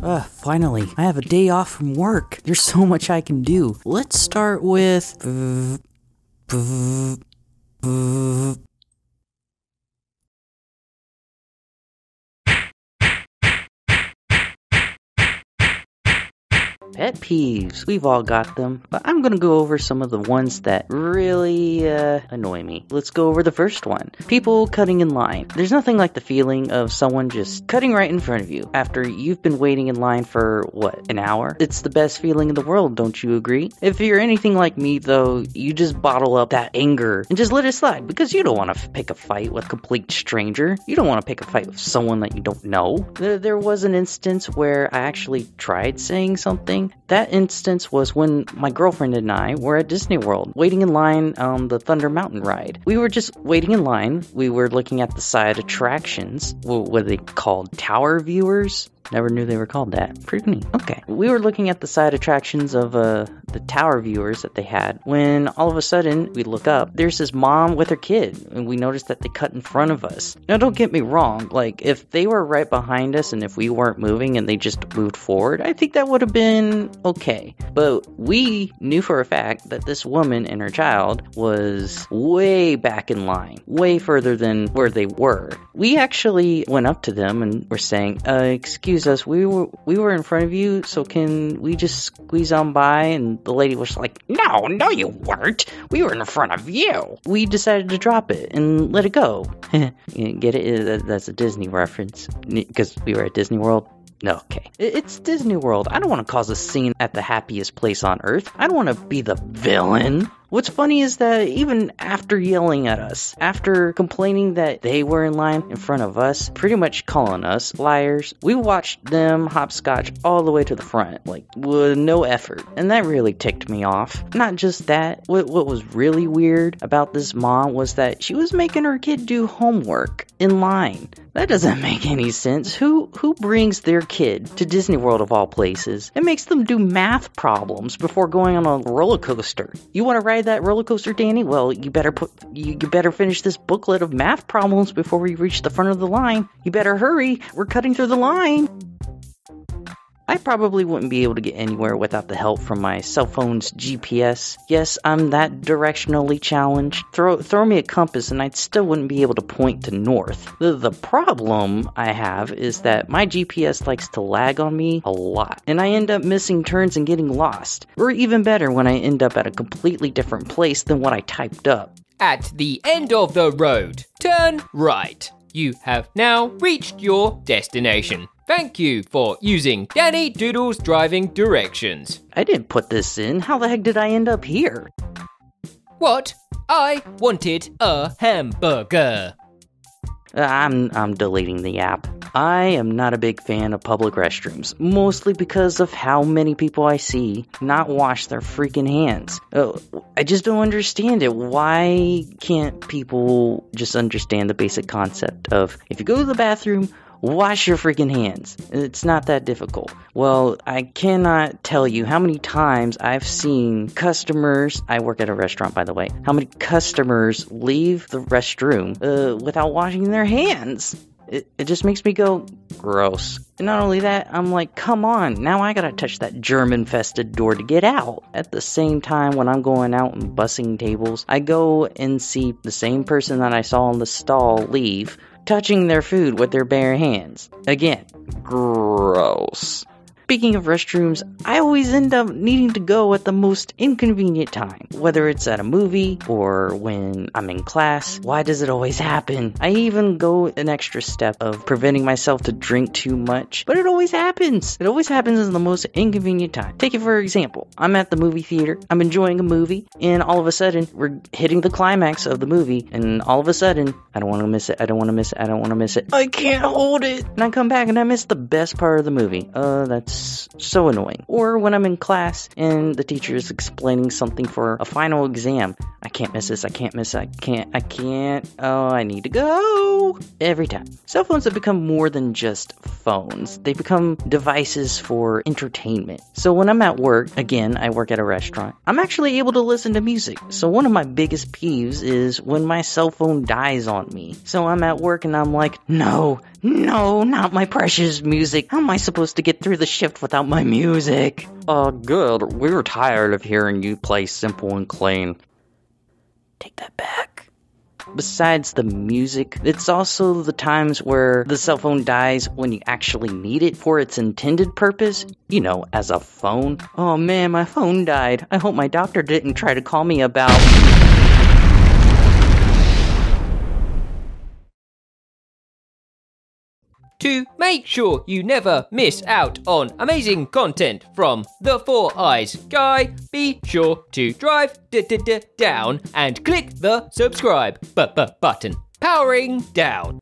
Finally, I have a day off from work. There's so much I can do. Let's start with... Pet peeves. We've all got them, but I'm gonna go over some of the ones that really annoy me. Let's go over the first one. People cutting in line. There's nothing like the feeling of someone just cutting right in front of you after you've been waiting in line for, an hour? It's the best feeling in the world, don't you agree? If you're anything like me, though, you just bottle up that anger and just let it slide because you don't want to pick a fight with a complete stranger. You don't want to pick a fight with someone that you don't know. There was an instance where I actually tried saying something. That instance was when my girlfriend and I were at Disney World, waiting in line on the Thunder Mountain ride. We were just waiting in line. We were looking at the side attractions. What are they called? Tower viewers? Never knew they were called that. Pretty neat. Okay. We were looking at the side attractions of the tower viewers that they had when all of a sudden we look up. There's this mom with her kid and we noticed that they cut in front of us. Now don't get me wrong. Like if they were right behind us and if we weren't moving and they just moved forward, I think that would have been okay. But we knew for a fact that this woman and her child was way back in line. Way further than where they were. We actually went up to them and were saying, excuse us, we were in front of you, so can we just squeeze on by? And the lady was like, no you weren't, we were in front of you. We decided to drop it and let it go. You get it? That's a Disney reference because we were at Disney World. No, okay. It's Disney World. I don't want to cause a scene at the happiest place on earth. I don't want to be the villain. What's funny is that even after yelling at us, after complaining that they were in line in front of us, pretty much calling us liars, we watched them hopscotch all the way to the front, like with no effort. And that really ticked me off. Not just that, what was really weird about this mom was that she was making her kid do homework in line. That doesn't make any sense. Who brings their kid to Disney World of all places and makes them do math problems before going on a roller coaster? You want to ride that roller coaster, Danny? Well, you better finish this booklet of math problems before we reach the front of the line. You better hurry. We're cutting through the line. I probably wouldn't be able to get anywhere without the help from my cell phone's GPS. Yes, I'm that directionally challenged. Throw me a compass and I still wouldn't be able to point to north. The problem I have is that my GPS likes to lag on me a lot, and I end up missing turns and getting lost. Or even better, when I end up at a completely different place than what I typed up. At the end of the road, turn right. You have now reached your destination. Thank you for using Danny Doodles driving directions. I didn't put this in. How the heck did I end up here? What? I wanted a hamburger. I'm deleting the app. I am not a big fan of public restrooms, mostly because of how many people I see not wash their freaking hands. I just don't understand it. Why can't people just understand the basic concept of if you go to the bathroom, wash your freaking hands? It's not that difficult. Well, I cannot tell you how many times I've seen customers, I work at a restaurant by the way, how many customers leave the restroom without washing their hands. It just makes me go, gross. And not only that, I'm like, come on, now I gotta touch that germ-infested door to get out. At the same time, when I'm going out and bussing tables, I go and see the same person that I saw in the stall leave, touching their food with their bare hands. Again, gross. Speaking of restrooms, I always end up needing to go at the most inconvenient time. Whether it's at a movie or when I'm in class, why does it always happen? I even go an extra step of preventing myself to drink too much, but it always happens. It always happens in the most inconvenient time. Take it for example. I'm at the movie theater, I'm enjoying a movie, and all of a sudden, we're hitting the climax of the movie, and all of a sudden, I don't want to miss it, I don't want to miss it, I don't want to miss it. I can't hold it! And I come back and I miss the best part of the movie. That's so annoying. Or when I'm in class and the teacher is explaining something for a final exam. I can't miss this, I can't miss it, I can't, oh, I need to go. Every time. Cell phones have become more than just phones. They become devices for entertainment. So when I'm at work, again, I work at a restaurant, I'm actually able to listen to music. So one of my biggest peeves is when my cell phone dies on me. So I'm at work and I'm like, no, not my precious music. How am I supposed to get through the shift without my music? Good. We were tired of hearing you play Simple and Clean. Take that back. Besides the music, it's also the times where the cell phone dies when you actually need it for its intended purpose. You know, as a phone. Oh man, my phone died. I hope my doctor didn't try to call me about... To make sure you never miss out on amazing content from the Four Eyes Guy, be sure to drive down and click the subscribe button. Powering down.